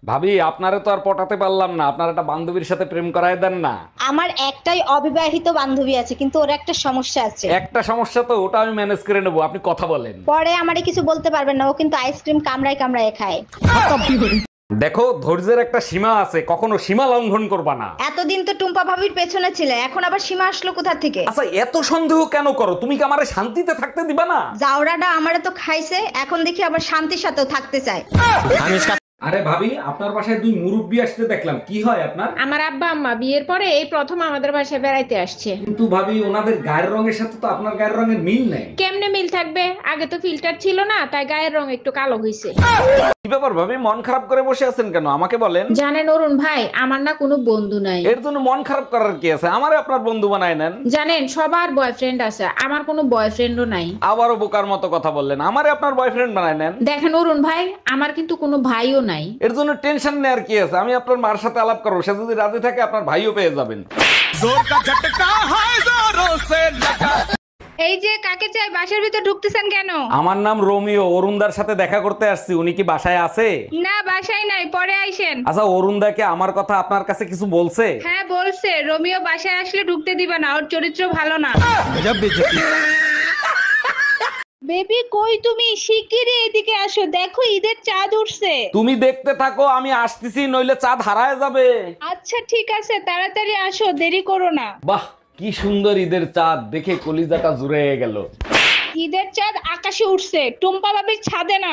ভাবি, আপনারে তো আর পটাতে পারলাম না, আপনার একটা বান্ধবীর সাথে প্রেম করায় দেন না। আমার একটাই অবিবাহিত বান্ধবী আছে, কিন্তু ওর একটা সমস্যা আছে। একটা সমস্যা তো, ওটা আমি ম্যানেজ করে নেবো, আপনি কথা বলেন। পরে আমারে কিছু বলতে পারবেন না, ও কিন্তু আইসক্রিম কামড়ায় কামড়ায় খায়। দেখো, ধৈর্যের একটা সীমা আছে, কখনো সীমা লঙ্ঘন করবা না। এতদিন তো টুম্পা ভাবির পেছনে ছিলে, এখন আবার সীমা আসলো কোথা থেকে? আচ্ছা, এত সন্দেহ কেন করো? তুমি কি আমারে শান্তিতে থাকতে দিবা না? জাউরাটা আমারে তো খাইছে, এখন দেখি আবার শান্তির সাথেও থাকতে চায়। আরে ভাবি, আপনার বাসায় দুই মুরব্বি আসতে দেখলাম, কি হয় আপনার? আমার আব্বা আম্মা বিয়ের পরে এই প্রথম আমাদের বাসায় বেড়াইতে আসছে। কিন্তু ভাবি, ওনাদের গায়ের রঙের সাথে তো আপনার গায়ের রঙের মিল নেই। কেমনে মিল থাকবে? আগে তো ফিল্টার ছিল না, তাই গায়ের রং একটু কালো হইছে। কি ব্যাপার ভাবি, মন খারাপ করে বসে আছেন কেন? আমাকে বলেন। জানেন অরুণ ভাই, আমার না কোনো বন্ধু নাই। এর জন্য মন খারাপ করার কি আছে? আমারে আপনার বন্ধু বানায় নেন। জানেন সবার বয়ফ্রেন্ড আছে, আমার কোনো বয়ফ্রেন্ডও নাই। আবারও বোকার মতো কথা বললেন, আমারে আপনার বয়ফ্রেন্ড বানায় নেন। দেখেন অরুণ ভাই, আমার কিন্তু কোনো ভাইও নাই। এর জন্য টেনশন নেওয়ার কি আছে? আমি আপনার মার সাথে আলাপ করবো, সে যদি রাজি থাকে আপনার ভাইও পেয়ে যাবেন। এই যে কাকে চাই, বাসার ভিতর ঢুকতেছেন কেন? আমার নাম রোমিও, অরুণদার সাথে দেখা করতে আসছি। উনি কি বাসায় আছে? না, বাসায় নাই, পরে আইসেন। আচ্ছা, অরুণদাকে আমার কথা আপনার কাছে কিছু বলছে? হ্যাঁ বলছে, রোমিও বাসায় আসলে ঢুকতে দিবা না, ওর চরিত্র ভালো না। বেবি কই তুমি? শিগগিরই এদিকে আসো, দেখো ঈদের চাঁদ উঠছে। তুমি দেখতে থাকো, আমি আসতেছি, নইলে চাঁদ হারায় যাবে। আচ্ছা ঠিক আছে, তাড়াতাড়ি আসো, দেরি করো না। বাহ, কি সুন্দর ঈদের চাঁদ, দেখে কলিজাটা জুড়ে গেল। ঈদের চাঁদ আকাশে উঠছে, টুম্পা ভাবির ছাদে না।